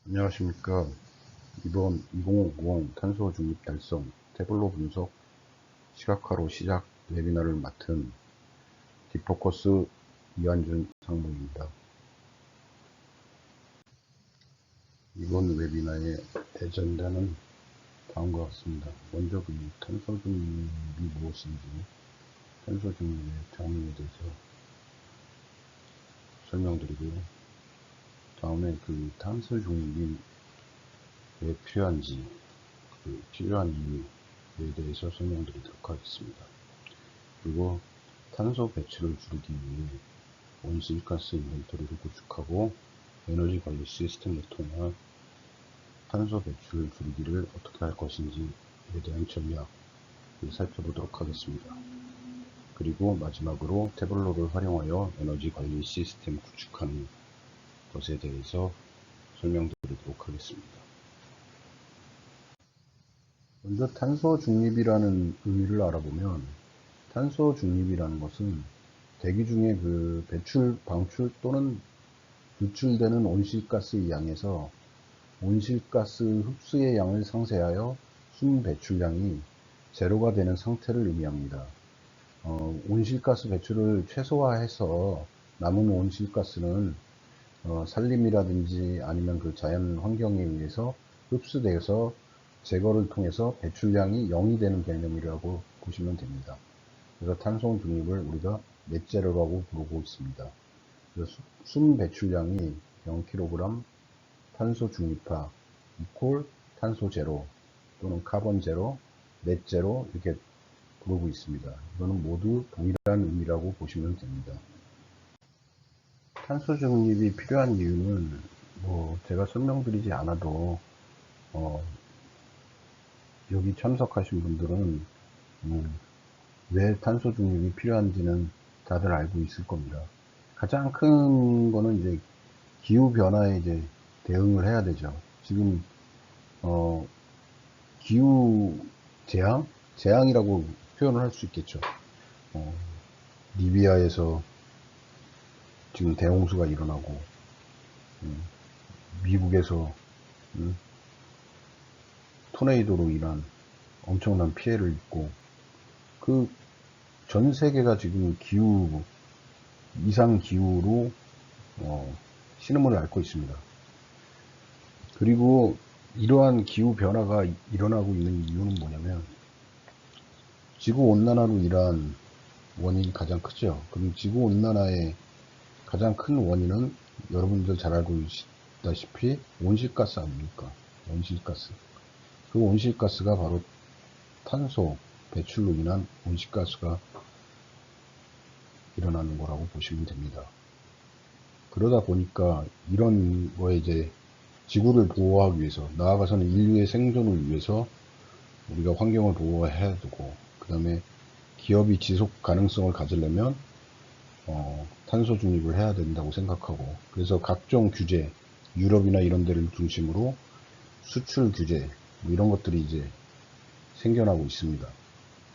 안녕하십니까. 이번 2050 탄소 중립 달성 태블로 분석 시각화로 시작 웨비나를 맡은 디포커스 이한준 상무입니다. 이번 웨비나의 에전다는 다음과 같습니다. 먼저 탄소 중립이 무엇인지, 탄소 중립의 정의에 대해서 설명드리고요. 다음에 탄소 중립이 왜 필요한지, 필요한 이유에 대해서 설명드리도록 하겠습니다. 그리고 탄소 배출을 줄이기 위해 온실가스 인벤토리를 구축하고 에너지 관리 시스템을 통한 탄소 배출 줄이기를 어떻게 할 것인지에 대한 전략을 살펴보도록 하겠습니다. 그리고 마지막으로 태블로를 활용하여 에너지 관리 시스템 구축하는 것에 대해서 설명드리도록 하겠습니다. 먼저 탄소 중립이라는 의미를 알아보면, 탄소 중립이라는 것은 대기 중에 배출, 방출 또는 유출되는 온실가스의 양에서 온실가스 흡수의 양을 상쇄하여 순 배출량이 제로가 되는 상태를 의미합니다. 온실가스 배출을 최소화해서 남은 온실가스는 산림이라든지 아니면 자연 환경에 의해서 흡수되어서 제거를 통해서 배출량이 0이 되는 개념이라고 보시면 됩니다. 그래서 탄소 중립을 우리가 넷제로라고 부르고 있습니다. 그래서 순 배출량이 0kg 탄소 중립화 이퀄 탄소 제로 또는 카본 제로, 넷 제로 이렇게 부르고 있습니다. 이거는 모두 동일한 의미라고 보시면 됩니다. 탄소 중립이 필요한 이유는 제가 설명드리지 않아도 여기 참석하신 분들은 왜 탄소 중립이 필요한지는 다들 알고 있을 겁니다. 가장 큰 거는 이제 기후 변화에 이제 대응을 해야 되죠. 지금 기후 재앙이라고 표현을 할 수 있겠죠. 리비아에서 지금 대홍수가 일어나고, 미국에서 토네이도로 인한 엄청난 피해를 입고, 전 세계가 지금 이상 기후로 신음을 앓고 있습니다. 그리고 이러한 기후 변화가 일어나고 있는 이유는 뭐냐면, 지구 온난화로 인한 원인이 가장 크죠. 그럼 지구 온난화의 가장 큰 원인은 여러분들 잘 알고 있다시피 온실가스 아닙니까? 온실가스. 그 온실가스가 바로 탄소 배출로 인한 온실가스가 일어나는 거라고 보시면 됩니다. 그러다 보니까 이런 거에 이제 지구를 보호하기 위해서, 나아가서는 인류의 생존을 위해서 우리가 환경을 보호해야 되고, 그 다음에 기업이 지속 가능성을 가지려면 탄소 중립을 해야 된다고 생각하고, 그래서 각종 규제, 유럽이나 이런 데를 중심으로 수출 규제 이런 것들이 이제 생겨나고 있습니다.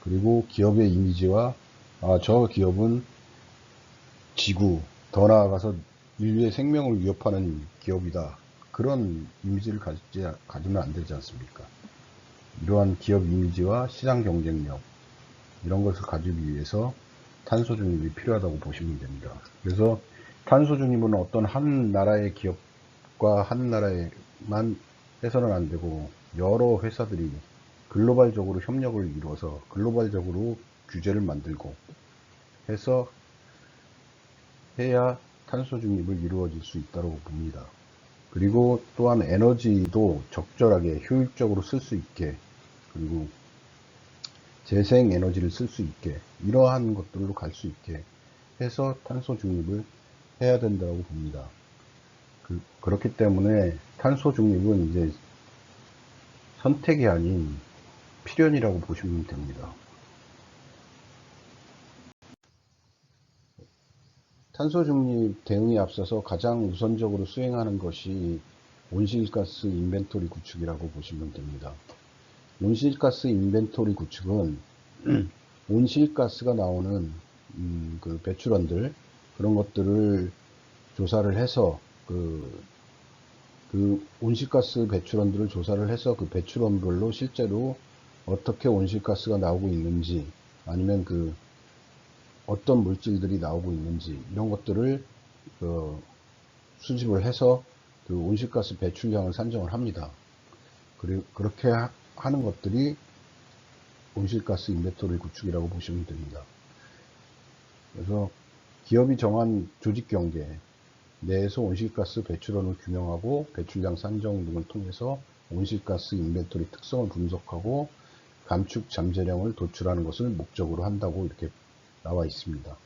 그리고 기업의 이미지와 저 기업은 지구, 더 나아가서 인류의 생명을 위협하는 기업이다, 그런 이미지를 가지면 안 되지 않습니까? 이러한 기업 이미지와 시장 경쟁력 이런 것을 가지기 위해서 탄소 중립이 필요하다고 보시면 됩니다. 그래서 탄소 중립은 어떤 한 나라의 기업과 한 나라에만 해서는 안 되고, 여러 회사들이 글로벌적으로 협력을 이루어서 글로벌적으로 규제를 만들고 해서 해야 탄소 중립을 이루어질 수 있다고 봅니다. 그리고 또한 에너지도 적절하게 효율적으로 쓸 수 있게, 그리고 재생 에너지를 쓸 수 있게, 이러한 것들로 갈 수 있게 해서 탄소 중립을 해야 된다고 봅니다. 그렇기 때문에 탄소 중립은 이제 선택이 아닌 필연이라고 보시면 됩니다. 탄소 중립 대응에 앞서서 가장 우선적으로 수행하는 것이 온실가스 인벤토리 구축이라고 보시면 됩니다. 온실가스 인벤토리 구축은 온실가스가 나오는 배출원들, 그런 것들을 조사를 해서 그 온실가스 배출원들을 조사를 해서 그 배출원별로 실제로 어떻게 온실가스가 나오고 있는지, 아니면 그 어떤 물질들이 나오고 있는지, 이런 것들을 그 수집을 해서 그 온실가스 배출량을 산정을 합니다. 그리고 그렇게 하는 것들이 온실가스 인벤토리 구축이라고 보시면 됩니다. 그래서 기업이 정한 조직 경계 내에서 온실가스 배출원을 규명하고 배출량 산정 등을 통해서 온실가스 인벤토리 특성을 분석하고 감축 잠재량을 도출하는 것을 목적으로 한다고 이렇게 나와 있습니다.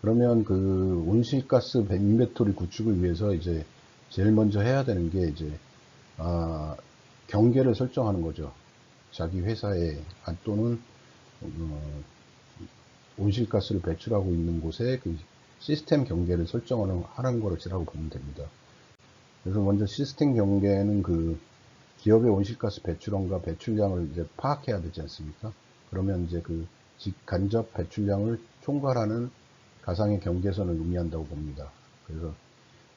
그러면 그 온실가스 인벤토리 구축을 위해서 이제 제일 먼저 해야 되는 게 이제 경계를 설정하는 거죠. 자기 회사에 또는 온실가스를 배출하고 있는 곳에 그 시스템 경계를 설정하는 것이라고 보면 됩니다. 그래서 먼저 시스템 경계는 그 기업의 온실가스 배출원과 배출량을 이제 파악해야 되지 않습니까? 그러면 이제 그 간접 배출량을 총괄하는 가상의 경계선을 의미한다고 봅니다. 그래서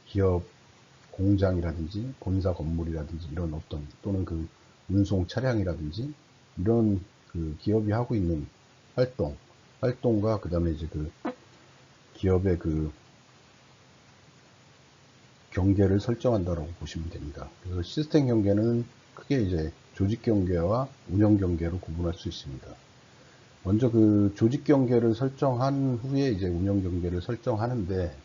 기업 공장이라든지 본사 건물이라든지 이런 어떤, 또는 그 운송 차량이라든지 이런 그 기업이 하고 있는 활동과 그 다음에 이제 그 기업의 그 경계를 설정한다고 보시면 됩니다. 그래서 시스템 경계는 크게 이제 조직 경계와 운영 경계로 구분할 수 있습니다. 먼저 그 조직 경계를 설정한 후에 이제 운영 경계를 설정하는데,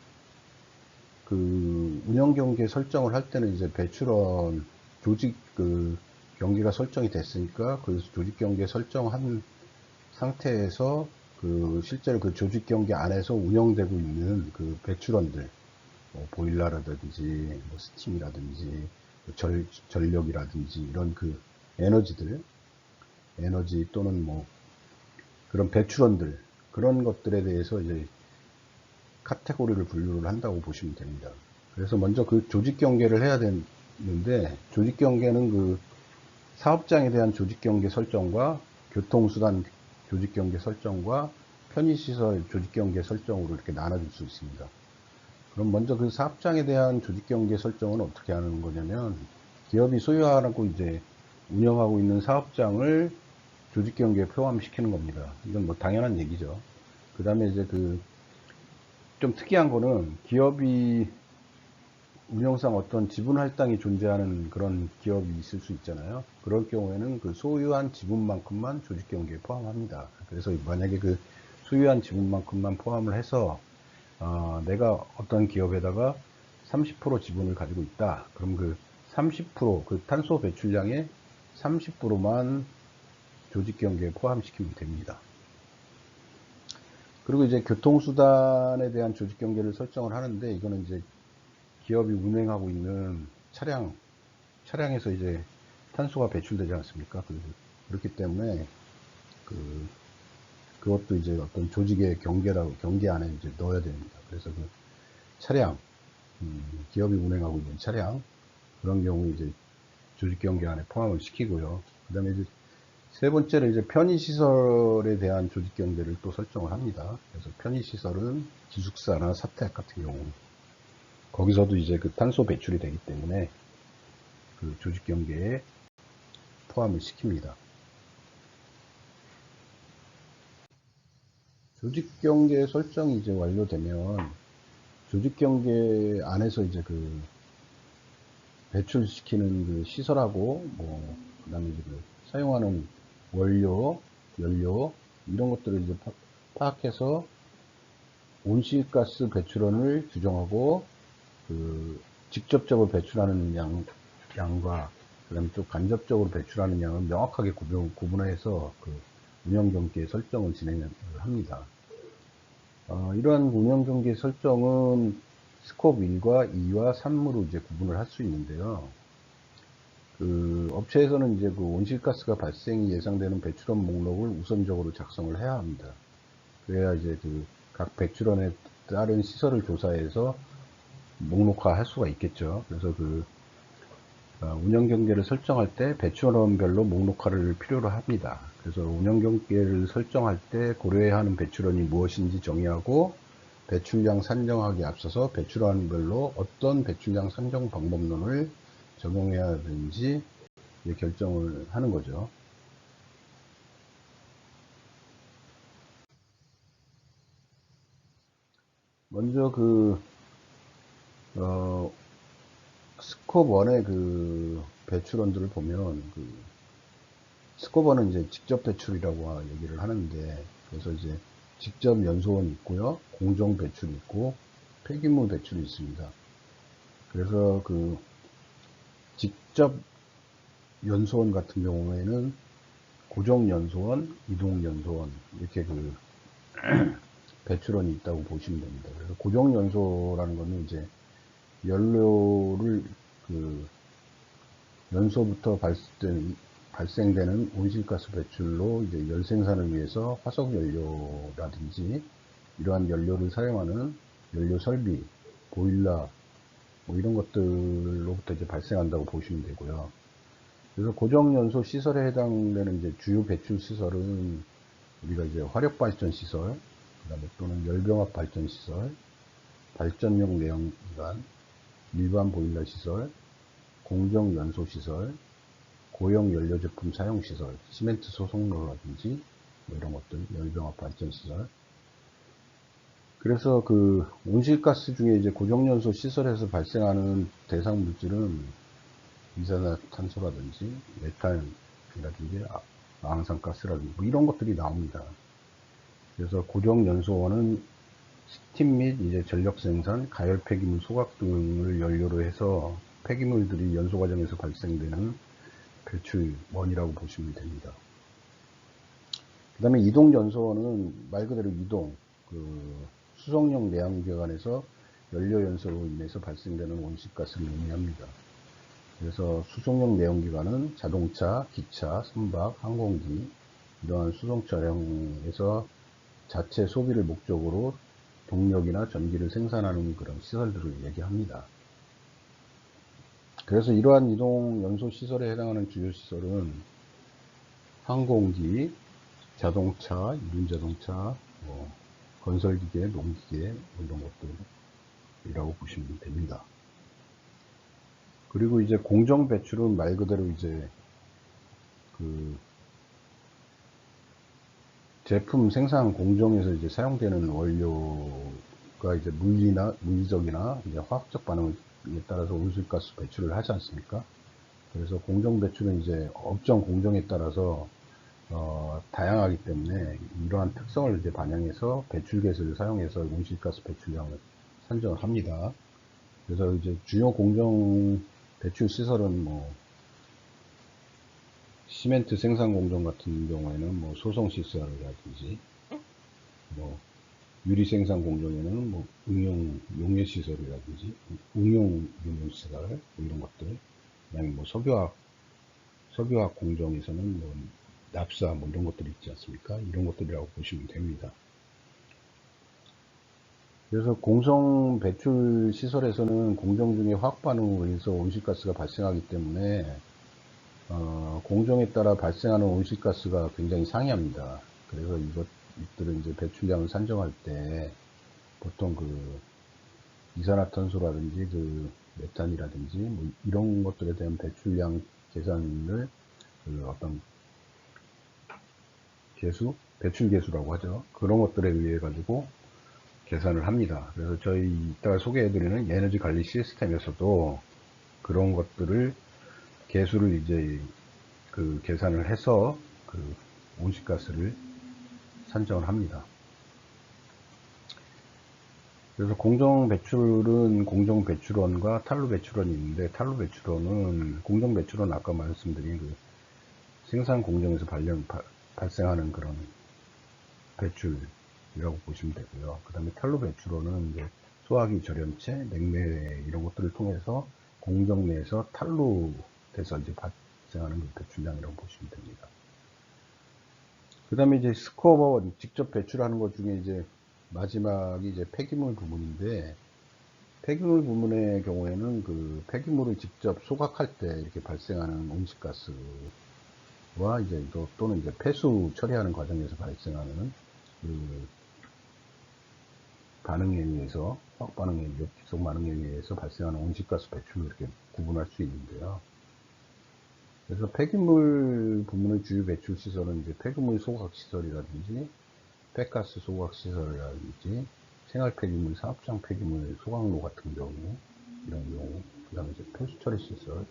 그 운영 경계 설정을 할 때는 이제 배출원 조직 그 경계가 설정이 됐으니까 그 조직 경계 설정한 상태에서 그 실제로 그 조직 경계 안에서 운영되고 있는 그 배출원들, 뭐 보일러라든지 뭐 스팀이라든지 전력이라든지 이런 그 에너지 또는 뭐 그런 배출원들, 그런 것들에 대해서 이제 카테고리를 분류를 한다고 보시면 됩니다. 그래서 먼저 그 조직 경계를 해야 되는데, 조직 경계는 그 사업장에 대한 조직 경계 설정과 교통수단 조직 경계 설정과 편의시설 조직 경계 설정으로 이렇게 나눠줄 수 있습니다. 그럼 먼저 그 사업장에 대한 조직 경계 설정은 어떻게 하는 거냐면, 기업이 소유하고 이제 운영하고 있는 사업장을 조직 경계에 포함시키는 겁니다. 이건 뭐 당연한 얘기죠. 그 다음에 이제 그 좀 특이한 거는, 기업이 운영상 어떤 지분 할당이 존재하는 그런 기업이 있을 수 있잖아요. 그럴 경우에는 그 소유한 지분만큼만 조직 경계에 포함합니다. 그래서 만약에 그 소유한 지분만큼만 포함을 해서 내가 어떤 기업에다가 30% 지분을 가지고 있다. 그럼 그 30%그 탄소 배출량의 30%만 조직 경계에 포함시키면 됩니다. 그리고 이제 교통수단에 대한 조직 경계를 설정을 하는데, 이거는 이제 기업이 운행하고 있는 차량에서 이제 탄소가 배출되지 않습니까? 그렇기 때문에 그것도 이제 어떤 조직의 경계 안에 이제 넣어야 됩니다. 그래서 그 차량, 기업이 운행하고 있는 차량, 그런 경우 이제 조직 경계 안에 포함을 시키고요. 그 다음에 이제 세 번째로 이제 편의시설에 대한 조직 경계를 또 설정을 합니다. 그래서 편의시설은 기숙사나 사택 같은 경우, 거기서도 이제 그 탄소 배출이 되기 때문에 그 조직 경계에 포함을 시킵니다. 조직 경계 설정이 이제 완료되면 조직 경계 안에서 이제 그 배출시키는 그 시설하고, 뭐 그다음에 이제 그 사용하는 원료, 연료 이런 것들을 이제 파악해서 온실가스 배출원을 규정하고, 그 직접적으로 배출하는 양과 그다음에 또 간접적으로 배출하는 양은 명확하게 구분해서 그 운영 경계 설정을 진행을 합니다. 이러한 운영 경계 설정은 스콥 1과 2와 3으로 이제 구분을 할 수 있는데요. 그 업체에서는 이제 그 온실가스가 발생이 예상되는 배출원 목록을 우선적으로 작성을 해야 합니다. 그래야 이제 그 각 배출원에 따른 시설을 조사해서 목록화할 수가 있겠죠. 그래서 그 운영 경계를 설정할 때 배출원별로 목록화를 필요로 합니다. 그래서 운영 경계를 설정할 때 고려해야 하는 배출원이 무엇인지 정의하고, 배출량 산정하기에 앞서서 배출원별로 어떤 배출량 산정 방법론을 적용해야 되는지 결정을 하는 거죠. 먼저 스콥 1의 배출원들을 보면, 스콥 1은 이제 직접 배출이라고 얘기를 하는데, 그래서 이제 직접 연소원이 있고요, 공정 배출이 있고, 폐기물 배출이 있습니다. 그래서 직접 연소원 같은 경우에는 고정 연소원, 이동 연소원, 이렇게 배출원이 있다고 보시면 됩니다. 그래서 고정 연소라는 거는 이제 연료를 연소부터 발생되는 온실가스 배출로 이제 열 생산을 위해서 화석 연료라든지 이러한 연료를 사용하는 연료 설비, 보일러, 뭐 이런 것들로부터 이제 발생한다고 보시면 되고요. 그래서 고정연소 시설에 해당되는 이제 주요 배출 시설은 우리가 이제 화력발전 시설, 그다음에 또는 열병합 발전 시설, 발전용 내연기관, 일반 보일러 시설, 공정 연소 시설, 고형 연료 제품 사용 시설, 시멘트 소속로라든지 뭐 이런 것들, 열병합 발전 시설. 그래서 온실가스 중에 이제 고정연소 시설에서 발생하는 대상 물질은 이산화탄소라든지 메탄이라든지 항산가스라든지 뭐 이런 것들이 나옵니다. 그래서 고정연소원은 스팀 및 이제 전력 생산, 가열 폐기물, 소각 등을 연료로 해서 폐기물들이 연소 과정에서 발생되는 배출원이라고 보시면 됩니다. 그 다음에 이동 연소원은 말 그대로 이동, 수송용 내연기관에서 연료 연소로 인해서 발생되는 온실가스를 의미합니다. 그래서 수송용 내연기관은 자동차, 기차, 선박, 항공기 이러한 수송 차량에서 자체 소비를 목적으로 동력이나 전기를 생산하는 그런 시설들을 얘기합니다. 그래서 이러한 이동 연소 시설에 해당하는 주요 시설은 항공기, 자동차, 이륜자동차, 건설기계, 농기계 이런 것들이라고 보시면 됩니다. 그리고 이제 공정 배출은 말 그대로 이제 제품 생산 공정에서 이제 사용되는 원료가 이제 물리적이나 이제 화학적 반응에 따라서 온실가스 배출을 하지 않습니까? 그래서 공정 배출은 이제 업종 공정에 따라서 다양하기 때문에 이러한 특성을 이제 반영해서 배출계수를 사용해서 온실가스 배출량을 산정을 합니다. 그래서 이제 주요 공정 배출 시설은 뭐 시멘트 생산 공정 같은 경우에는 뭐 소송 시설이라든지 뭐 유리 생산 공정에는 뭐 응용 용해 시설이라든지 응용 용해 시설 뭐 이런 것들, 그다음에 뭐 석유화학 공정에서는 뭐 납사 뭐 이런 것들이 있지 않습니까? 이런 것들이라고 보시면 됩니다. 그래서 공정 배출 시설에서는 공정 중에 화학 반응으로 인해서 온실가스가 발생하기 때문에 공정에 따라 발생하는 온실가스가 굉장히 상이합니다. 그래서 이것들은 이제 배출량을 산정할 때 보통 이산화탄소라든지 메탄이라든지 뭐 이런 것들에 대한 배출량 계산을 어떤 배출 계수라고 하죠. 그런 것들에 의해 가지고 계산을 합니다. 그래서 저희 이따가 소개해드리는 에너지 관리 시스템에서도 그런 것들을 계수를 이제 계산을 해서 온실가스를 산정을 합니다. 그래서 공정 배출은 공정 배출원과 탄로 배출원이 있는데, 탄로 배출원은 공정 배출원 아까 말씀드린 생산 공정에서 발생하는 그런 배출이라고 보시면 되고요. 그 다음에 탄로 배출원은 이제 소화기 절연체, 냉매 이런 것들을 통해서 공정 내에서 탄로 돼서 이제 발생하는 배출량이라고 보시면 됩니다. 그 다음에 이제 스코어 직접 배출하는 것 중에 이제 마지막이 이제 폐기물 부분인데, 폐기물 부분의 경우에는 폐기물을 직접 소각할 때 이렇게 발생하는 온실가스와 이제 또는 이제 폐수 처리하는 과정에서 발생하는 반응에 의해서, 화학 반응에, 역지속 반응에 의해서 발생하는 온실가스 배출을 이렇게 구분할 수 있는데요. 그래서 폐기물 부문의 주요 배출 시설은 이제 폐기물 소각 시설이라든지, 폐가스 소각 시설이라든지, 생활 폐기물, 사업장 폐기물 소각로 같은 경우, 이런 경우, 그 다음에 이제 폐수 처리 시설,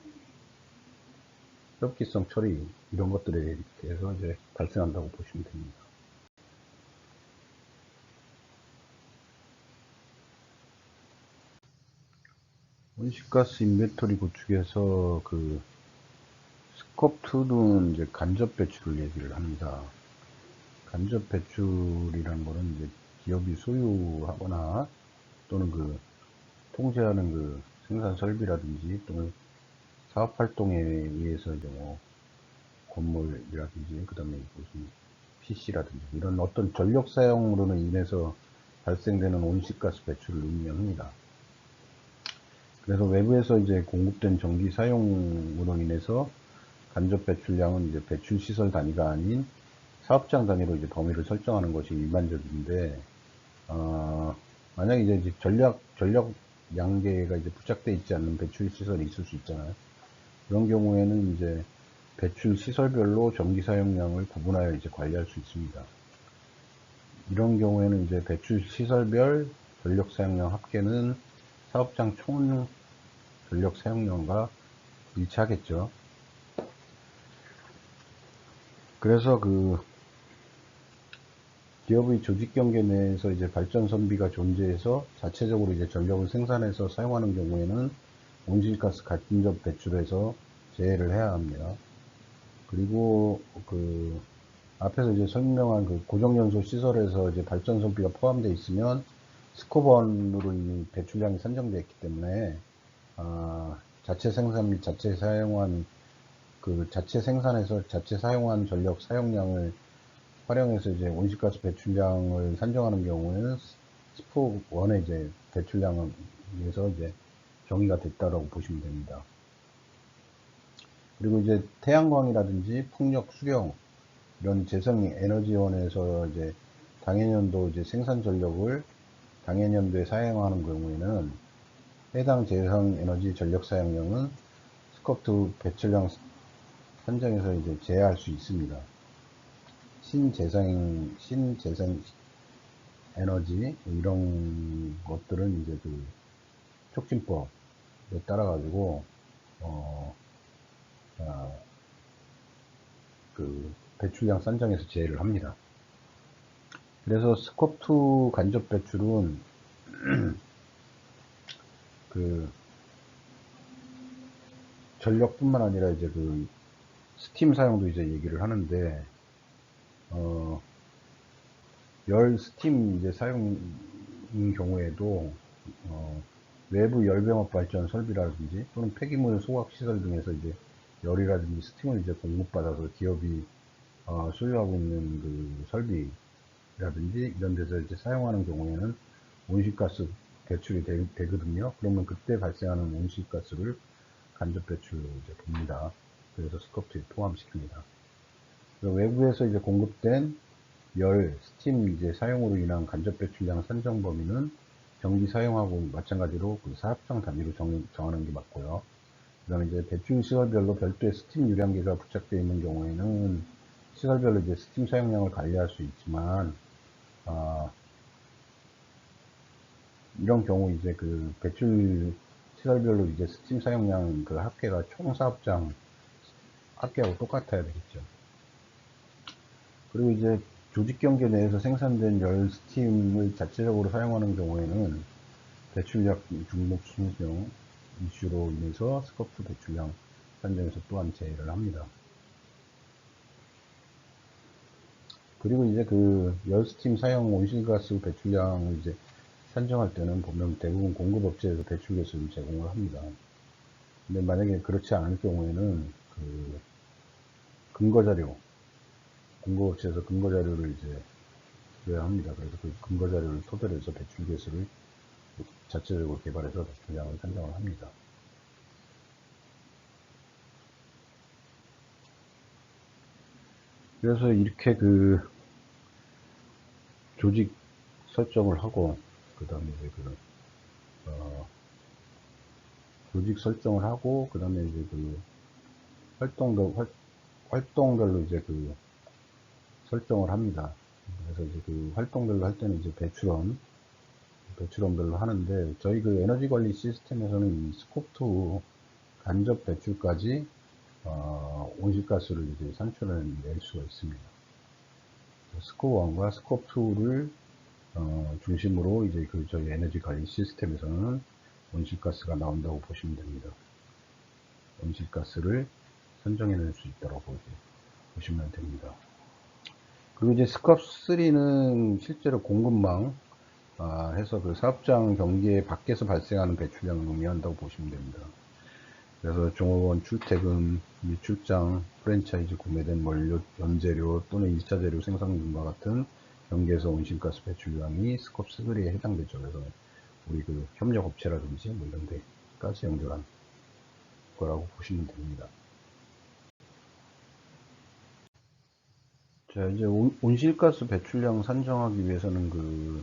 흡기성 처리, 이런 것들에 이렇게 해서 이제 발생한다고 보시면 됩니다. 온실가스 인벤토리 구축에서 그 스콥2는 이제 간접 배출을 얘기를 합니다. 간접 배출이라는 거는 이제 기업이 소유하거나 또는 그 통제하는 그 생산 설비라든지 또는 사업 활동에 의해서 이제 뭐 건물이라든지 그 다음에 무슨 PC라든지 이런 어떤 전력 사용으로는 인해서 발생되는 온실가스 배출을 의미합니다. 그래서 외부에서 이제 공급된 전기 사용으로 인해서 간접 배출량은 이제 배출 시설 단위가 아닌 사업장 단위로 이제 범위를 설정하는 것이 일반적인데, 만약에 이제 전력 양계가 이제 부착되어 있지 않는 배출 시설이 있을 수 있잖아요. 그런 경우에는 이제 배출 시설별로 전기 사용량을 구분하여 이제 관리할 수 있습니다. 이런 경우에는 이제 배출 시설별 전력 사용량 합계는 사업장 총 전력 사용량과 일치하겠죠. 그래서 그 기업의 조직 경계 내에서 이제 발전 선비가 존재해서 자체적으로 이제 전력을 생산해서 사용하는 경우에는 온실가스 간접 배출에서 제외를 해야 합니다. 그리고 그 앞에서 이제 설명한 그 고정연소 시설에서 이제 발전 선비가 포함되어 있으면 스코번으로 이 배출량이 산정되어 있기 때문에 자체 생산 및 자체 사용한 그 자체 생산해서 자체 사용한 전력 사용량을 활용해서 이제 온실가스 배출량을 산정하는 경우에는 스포 1의 이제 배출량에서 이제 정의가 됐다라고 보시면 됩니다. 그리고 이제 태양광이라든지 풍력, 수령 이런 재생 에너지원에서 이제 당해년도 이제 생산 전력을 당해년도에 사용하는 경우에는 해당 재생 에너지 전력 사용량은 스콥2 배출량 산정에서 이제 제외할 수 있습니다. 신재생 에너지 이런 것들은 이제 그 촉진법에 따라 가지고 그 배출량 산정에서 제외를 합니다. 그래서 스콥2 간접 배출은 그 전력뿐만 아니라 이제 그 스팀 사용도 이제 얘기를 하는데, 열 스팀 이제 사용인 경우에도 외부 열병합 발전 설비라든지 또는 폐기물 소각 시설 등에서 이제 열이라든지 스팀을 이제 공급받아서 기업이 소유하고 있는 그 설비라든지 이런 데서 이제 사용하는 경우에는 온실가스 배출이 되거든요. 그러면 그때 발생하는 온실가스를 간접 배출로 이제 봅니다. 그래서 스콥2에 포함시킵니다. 외부에서 이제 공급된 열, 스팀 이제 사용으로 인한 간접 배출량 산정 범위는 전기 사용하고 마찬가지로 그 사업장 단위로 정하는 게 맞고요. 그 다음에 이제 배출 시설별로 별도의 스팀 유량계가 부착되어 있는 경우에는 시설별로 이제 스팀 사용량을 관리할 수 있지만, 이런 경우 이제 그 배출 시설별로 이제 스팀 사용량 그 합계가 총 사업장 합계하고 똑같아야 되겠죠. 그리고 이제 조직 경계 내에서 생산된 열 스팀을 자체적으로 사용하는 경우에는 배출량 중복 순정 이슈로 인해서 스콥2 배출량 산정에서 또한 제외를 합니다. 그리고 이제 그 열 스팀 사용 온실가스 배출량을 이제 산정할 때는 보면 대부분 공급업체에서 배출가스를 제공을 합니다. 근데 만약에 그렇지 않을 경우에는 그 근거자료, 공급업체에서 근거자료를 이제 줘야 합니다. 그래서 그 근거자료를 토대로 해서 배출가스를 자체적으로 개발해서 배출량을 산정을 합니다. 그래서 이렇게 그 조직 설정을 하고 그 다음에 이제 조직 설정을 하고, 그 다음에 이제 활동별로 이제 설정을 합니다. 그래서 이제 활동별로 할 때는 이제 배출원별로 하는데, 저희 에너지 관리 시스템에서는 이 스코프 2 간접 배출까지 온실가스를 이제 산출해낼 수가 있습니다. 스코프 1과 스코프 2를 중심으로 이제 저희 에너지 관리 시스템에서는 온실가스가 나온다고 보시면 됩니다. 온실가스를 선정해낼 수 있다고 보시면 됩니다. 그리고 이제 스코프 3는 실제로 공급망 해서 사업장 경계 밖에서 발생하는 배출량을 의미한다고 보시면 됩니다. 그래서 종업원 출퇴근, 및 출장, 프랜차이즈 구매된 원료, 원재료 또는 1차 재료 생산 등과 같은 경계에서 온실가스 배출량이 스코프 3에 해당되죠. 그래서 우리 협력업체라든지 뭐 이런 데까지 연결한 거라고 보시면 됩니다. 자, 이제 온실가스 배출량 산정하기 위해서는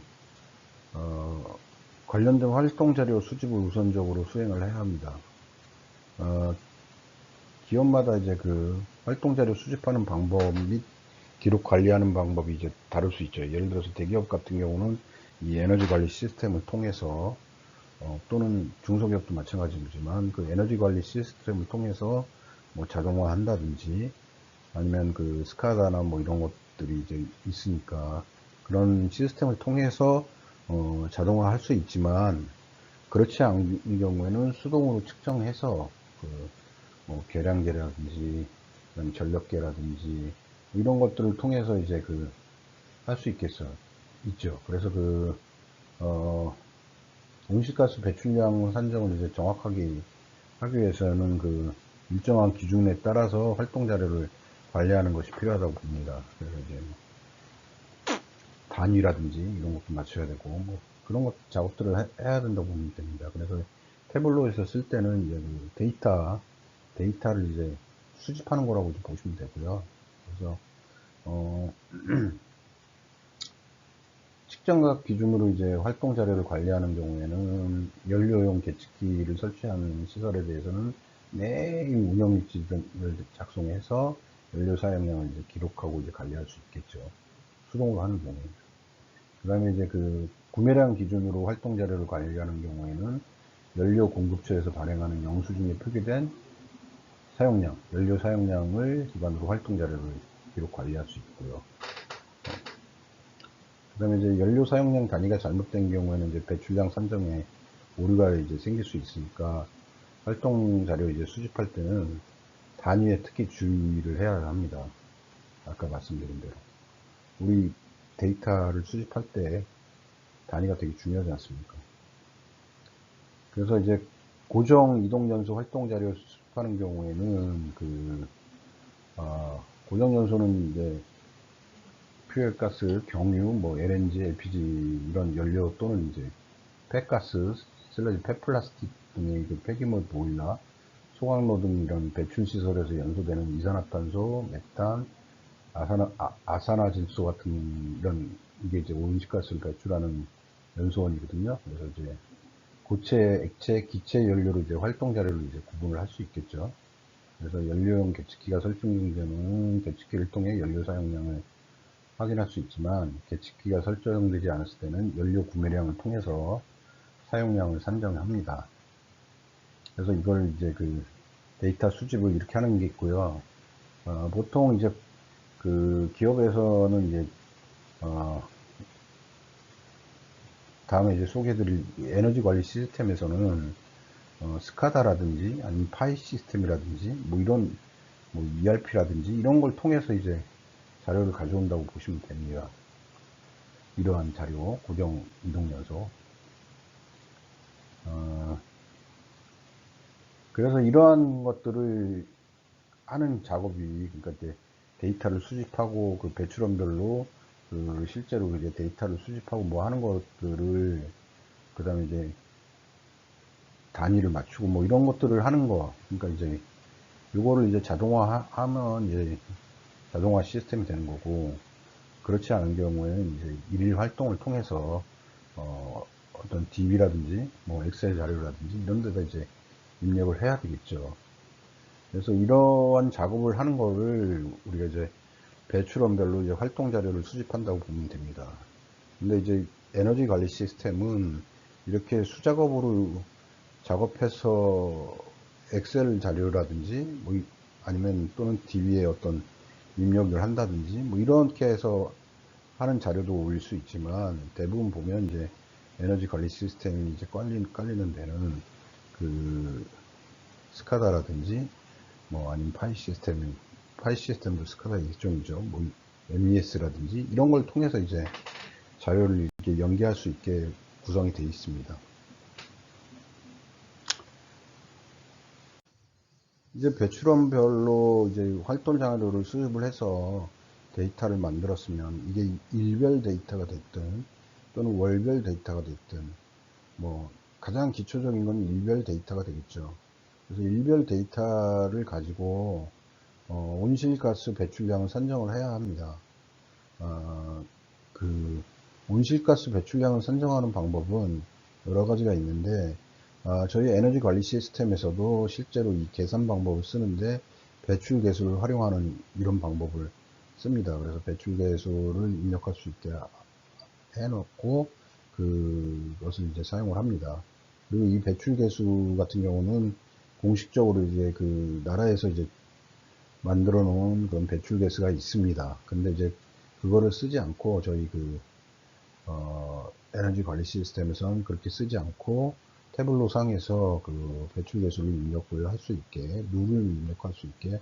관련된 활동 자료 수집을 우선적으로 수행을 해야 합니다. 기업마다 이제 활동 자료 수집하는 방법 및 기록 관리하는 방법이 이제 다를 수 있죠. 예를 들어서 대기업 같은 경우는 이 에너지 관리 시스템을 통해서 또는 중소기업도 마찬가지지만 에너지 관리 시스템을 통해서 뭐 자동화 한다든지 아니면 스카다나 뭐 이런 것들이 이제 있으니까 그런 시스템을 통해서 자동화 할 수 있지만, 그렇지 않은 경우에는 수동으로 측정해서 뭐 계량계라든지 전력계라든지 이런 것들을 통해서 이제 할 수 있죠. 그래서 온실가스 배출량 산정을 이제 정확하게 하기 위해서는 일정한 기준에 따라서 활동 자료를 관리하는 것이 필요하다고 봅니다. 그래서 이제 단위라든지 이런 것도 맞춰야 되고 뭐 그런 작업들을 해야 된다고 보면 됩니다. 그래서 태블로에서 쓸 때는 이제 데이터를 이제 수집하는 거라고 보시면 되고요. 그래서 측정각 기준으로 이제 활동 자료를 관리하는 경우에는 연료용 계측기를 설치하는 시설에 대해서는 매일 운영 일지를 작성해서 연료 사용량을 이제 기록하고 이제 관리할 수 있겠죠. 수동으로 하는 경우에. 그 다음에 이제 구매량 기준으로 활동 자료를 관리하는 경우에는 연료 공급처에서 발행하는 영수증에 표기된 사용량, 연료 사용량을 기반으로 활동 자료를 기록 관리할 수 있고요. 그 다음에 이제 연료 사용량 단위가 잘못된 경우에는 이제 배출량 산정에 오류가 이제 생길 수 있으니까 활동 자료 이제 수집할 때는 단위에 특히 주의를 해야 합니다. 아까 말씀드린 대로. 우리 데이터를 수집할 때 단위가 되게 중요하지 않습니까? 그래서 이제 고정 이동연소 활동 자료 수집하는 경우에는 고정 연소는 이제 퓨엘가스, 경유, 뭐 LNG, LPG 이런 연료 또는 이제 폐가스, 폐플라스틱 등의 폐기물 보일러, 소각로 등 이런 배출 시설에서 연소되는 이산화탄소, 메탄, 아산화질소 같은 이게 이제 온실가스를 배출하는 연소원이거든요. 그래서 이제 고체, 액체, 기체 연료로 이제 활동 자료를 이제 구분을 할 수 있겠죠. 그래서 연료용 계측기가 설정된 경우는 계측기를 통해 연료 사용량을 확인할 수 있지만, 계측기가 설정되지 않았을 때는 연료 구매량을 통해서 사용량을 산정합니다. 그래서 이걸 이제 데이터 수집을 이렇게 하는 게 있고요. 보통 이제 기업에서는 이제 다음에 이제 소개해드릴 에너지 관리 시스템에서는 스카다라든지 아니면 파이 시스템이라든지 뭐 이런 뭐 ERP라든지 이런 걸 통해서 이제 자료를 가져온다고 보시면 됩니다. 이러한 자료, 고정 이동 연소. 그래서 이러한 것들을 하는 작업이, 그러니까 이제 데이터를 수집하고 배출원별로 실제로 이제 데이터를 수집하고 뭐 하는 것들을, 그 다음에 이제 단위를 맞추고 뭐 이런 것들을 하는 거, 그러니까 이제 요거를 이제 자동화하면 이제 자동화 시스템이 되는 거고, 그렇지 않은 경우에는 이제 일일 활동을 통해서 어떤 DB라든지 뭐 엑셀 자료라든지 이런 데다 이제 입력을 해야 되겠죠. 그래서 이러한 작업을 하는 거를 우리가 이제 배출원별로 이제 활동 자료를 수집한다고 보면 됩니다. 근데 이제 에너지 관리 시스템은 이렇게 수작업으로 작업해서 엑셀 자료라든지 뭐 아니면 또는 DB에 어떤 입력을 한다든지 뭐 이렇게 해서 하는 자료도 올릴 수 있지만 대부분 보면 이제 에너지 관리 시스템이 이제 깔리는 데는 그 스카다라든지 뭐 아니면 파이 시스템도 스카다 일종이죠. 뭐 MES라든지 이런 걸 통해서 이제 자료를 이렇게 연계할 수 있게 구성이 되어 있습니다. 이제 배출원별로 이제 활동 자료를 수집을 해서 데이터를 만들었으면 이게 일별 데이터가 됐든 또는 월별 데이터가 됐든 뭐 가장 기초적인 건 일별 데이터가 되겠죠. 그래서 일별 데이터를 가지고 온실가스 배출량을 산정을 해야 합니다. 그 온실가스 배출량을 산정하는 방법은 여러 가지가 있는데 저희 에너지 관리 시스템에서도 실제로 이 계산 방법을 쓰는데 배출계수를 활용하는 이런 방법을 씁니다. 그래서 배출계수를 입력할 수 있게 해놓고 그것을 이제 사용을 합니다. 그리고 이 배출계수 같은 경우는 공식적으로 이제 그 나라에서 이제 만들어 놓은 그런 배출계수가 있습니다. 근데 이제 그거를 쓰지 않고 저희 에너지 관리 시스템에서는 그렇게 쓰지 않고 태블로 상에서 그 배출계수를 입력을 할 수 있게, 룰을 입력할 수 있게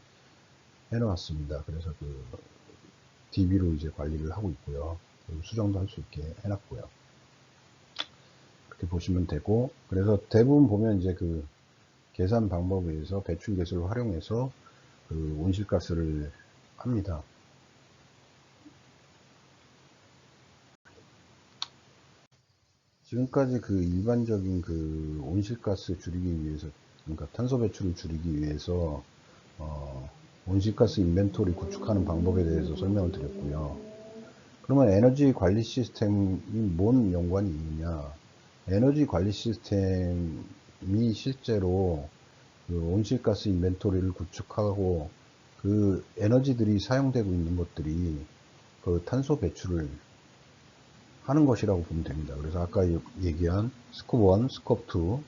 해놨습니다. 그래서 DB로 이제 관리를 하고 있고요. 수정도 할 수 있게 해놨고요. 그렇게 보시면 되고, 그래서 대부분 보면 이제 그 계산 방법에 의해서 배출계수를 활용해서 그 온실가스를 합니다. 지금까지 그 일반적인 그 온실가스 줄이기 위해서, 그러니까 탄소 배출을 줄이기 위해서 온실가스 인벤토리 구축하는 방법에 대해서 설명을 드렸고요. 그러면 에너지 관리 시스템이 뭔 연관이 있느냐? 에너지 관리 시스템이 실제로 그 온실가스 인벤토리를 구축하고 그 에너지들이 사용되고 있는 것들이 그 탄소 배출을 하는 것이라고 보면 됩니다. 그래서 아까 얘기한 스콥 1, 스콥 2,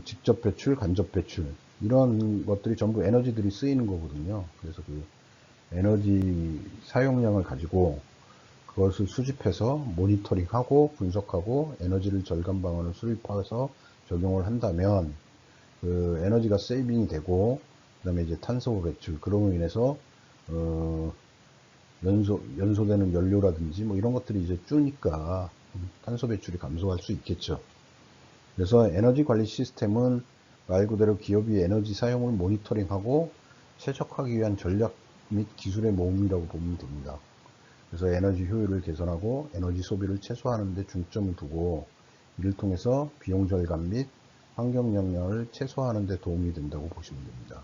직접 배출, 간접 배출 이런 것들이 전부 에너지들이 쓰이는 거거든요. 그래서 그 에너지 사용량을 가지고 그것을 수집해서 모니터링하고 분석하고 에너지를 절감 방안을 수립해서 적용을 한다면 그 에너지가 세이빙이 되고 그 다음에 이제 탄소 배출 그로 인해서 연소되는 연료라든지 뭐 이런 것들이 이제 줄니까 탄소 배출이 감소할 수 있겠죠. 그래서 에너지 관리 시스템은 말 그대로 기업이 에너지 사용을 모니터링하고 최적화하기 위한 전략 및 기술의 모음이라고 보면 됩니다. 그래서 에너지 효율을 개선하고 에너지 소비를 최소화하는 데 중점을 두고 이를 통해서 비용 절감 및 환경 영향을 최소화하는 데 도움이 된다고 보시면 됩니다.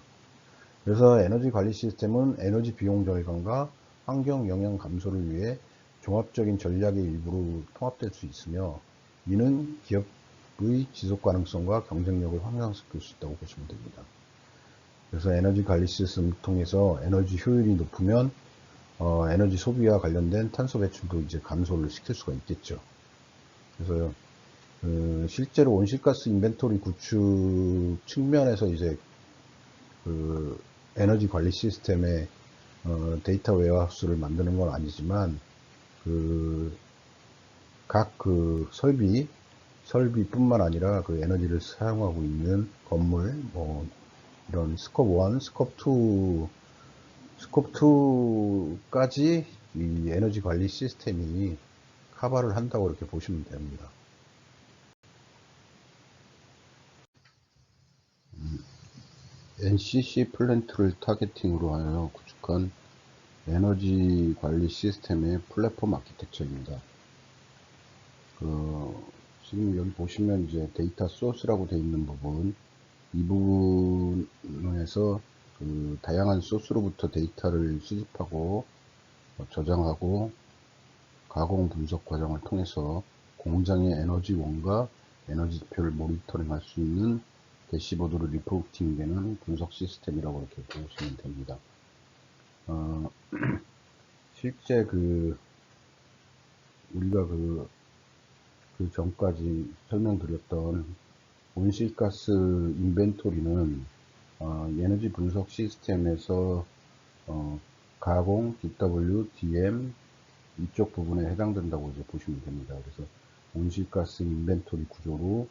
그래서 에너지 관리 시스템은 에너지 비용 절감과 환경 영향 감소를 위해 종합적인 전략의 일부로 통합될 수 있으며 이는 기업의 지속 가능성과 경쟁력을 향상시킬 수 있다고 보시면 됩니다. 그래서 에너지 관리 시스템을 통해서 에너지 효율이 높으면 에너지 소비와 관련된 탄소 배출도 이제 감소를 시킬 수가 있겠죠. 그래서 실제로 온실가스 인벤토리 구축 측면에서 이제 에너지 관리 시스템의 데이터 웨어하우스를 만드는 건 아니지만 각 설비뿐만 아니라 그 에너지를 사용하고 있는 건물 뭐 이런 스콥 1, 스콥 2까지 이 에너지 관리 시스템이 커버를 한다고 이렇게 보시면 됩니다. NCC 플랜트를 타겟팅으로 하여 구축한 에너지 관리 시스템의 플랫폼 아키텍처입니다. 지금 여기 보시면 이제 데이터 소스라고 되어 있는 부분, 이 부분에서 다양한 소스로부터 데이터를 수집하고 저장하고 가공 분석 과정을 통해서 공장의 에너지원과 에너지 지표를 모니터링 할 수 있는 대시보드로 리포팅 되는 분석 시스템이라고 이렇게 보시면 됩니다. 실제 우리가 그 전까지 설명드렸던 온실가스 인벤토리는 에너지 분석 시스템에서 가공, DW, DM 이쪽 부분에 해당된다고 이제 보시면 됩니다. 그래서 온실가스 인벤토리 구조로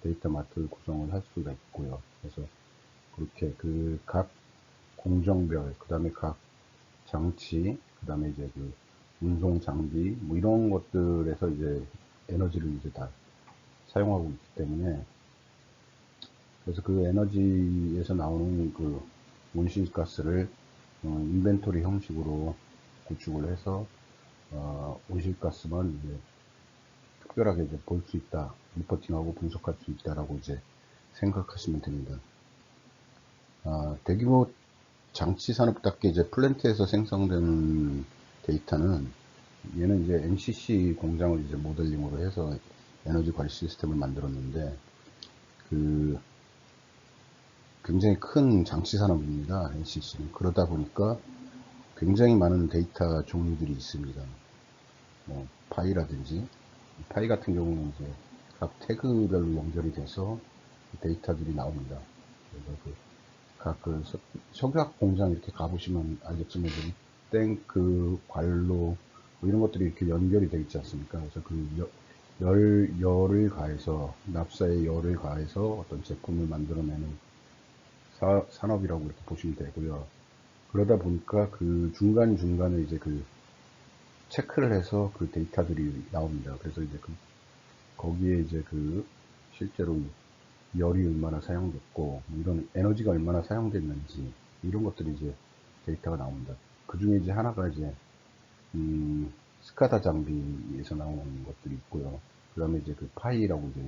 데이터 마트를 구성을 할 수가 있고요. 그래서 그렇게 각 공정별, 그 다음에 각 장치, 그 다음에 이제 운송 장비, 뭐 이런 것들에서 이제 에너지를 이제 다 사용하고 있기 때문에, 그래서 그 에너지에서 나오는 온실가스를 인벤토리 형식으로 구축을 해서 온실가스만 이제 특별하게 이제 볼 수 있다, 리포팅하고 분석할 수 있다라고 이제 생각하시면 됩니다. 대규모 장치 산업답게 이제 플랜트에서 생성된 데이터는 얘는 이제 NCC 공장을 이제 모델링으로 해서 에너지 관리 시스템을 만들었는데 굉장히 큰 장치 산업입니다. NCC는. 그러다 보니까 굉장히 많은 데이터 종류들이 있습니다. 뭐 파이라든지, 파이 같은 경우는 이제 각 태그별로 연결이 돼서 데이터들이 나옵니다. 그래서 각 석유화학 공장 이렇게 가보시면 알겠지만 탱크, 관로 뭐 이런 것들이 이렇게 연결이 되어 있지 않습니까? 그래서 열을 가해서, 납사에 열을 가해서 어떤 제품을 만들어내는 산업이라고 이렇게 보시면 되고요. 그러다 보니까 중간중간에 이제 체크를 해서 데이터들이 나옵니다. 그래서 이제 거기에 이제 실제로 열이 얼마나 사용됐고, 이런 에너지가 얼마나 사용됐는지, 이런 것들이 이제 데이터가 나옵니다. 그 중에 이제 하나가 이제, 스카다 장비에서 나오는 것들이 있고요. 그 다음에 이제 파이라고 이제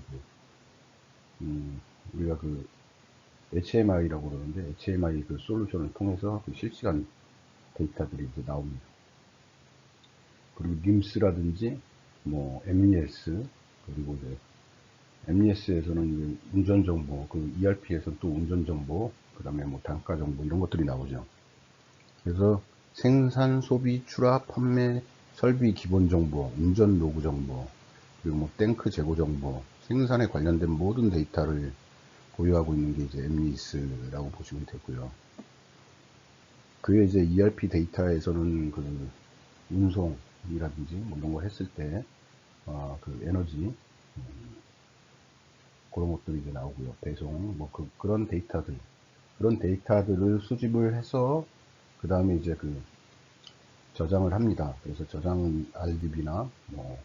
우리가 HMI라고 그러는데, HMI 솔루션을 통해서 실시간 데이터들이 이제 나옵니다. 그리고 NIMS라든지, 뭐, MES, 그리고 이제, MES에서는 운전정보, ERP에서는 또 운전정보, 그 다음에 뭐 단가정보, 이런 것들이 나오죠. 그래서 생산, 소비, 출하, 판매, 설비 기본정보, 운전 로그정보, 그리고 뭐 탱크 재고정보, 생산에 관련된 모든 데이터를 보유하고 있는 게 이제 MES라고 보시면 되고요. 그에 이제 ERP 데이터에서는 운송이라든지 뭐 이런 거 했을 때, 에너지, 그런 것들이 이제 나오고요. 배송, 뭐 그런 데이터들을 수집을 해서, 그 다음에 이제 저장을 합니다. 그래서 저장 RDB나, 뭐,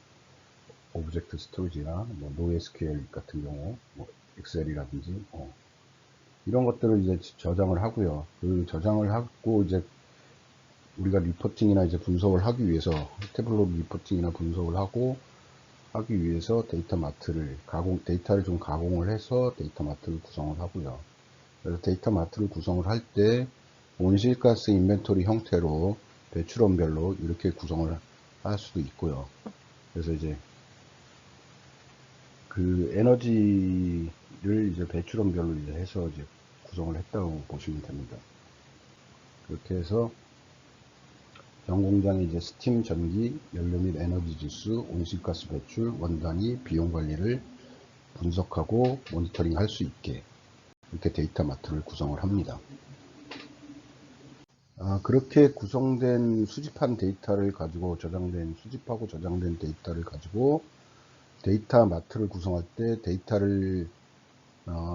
오브젝트 스토리지나, 뭐, NoSQL 같은 경우, 뭐, 엑셀이라든지, 이런 것들을 이제 저장을 하고요. 저장을 하고, 이제, 우리가 리포팅이나 이제 분석을 하기 위해서, 태블로 리포팅이나 분석을 하기 위해서 데이터를 좀 가공을 해서 데이터 마트를 구성을 하고요. 그래서 데이터 마트를 구성을 할 때 온실가스 인벤토리 형태로 배출원별로 이렇게 구성을 할 수도 있고요. 그래서 이제 에너지를 이제 배출원별로 이제 해서 이제 구성을 했다고 보시면 됩니다. 그렇게 해서 전 공장의 이제 스팀, 전기, 연료 및 에너지 지수, 온실가스 배출, 원단위, 비용 관리를 분석하고 모니터링 할 수 있게 이렇게 데이터 마트를 구성을 합니다. 그렇게 구성된 수집한 데이터를 가지고 수집하고 저장된 데이터를 가지고 데이터 마트를 구성할 때 데이터를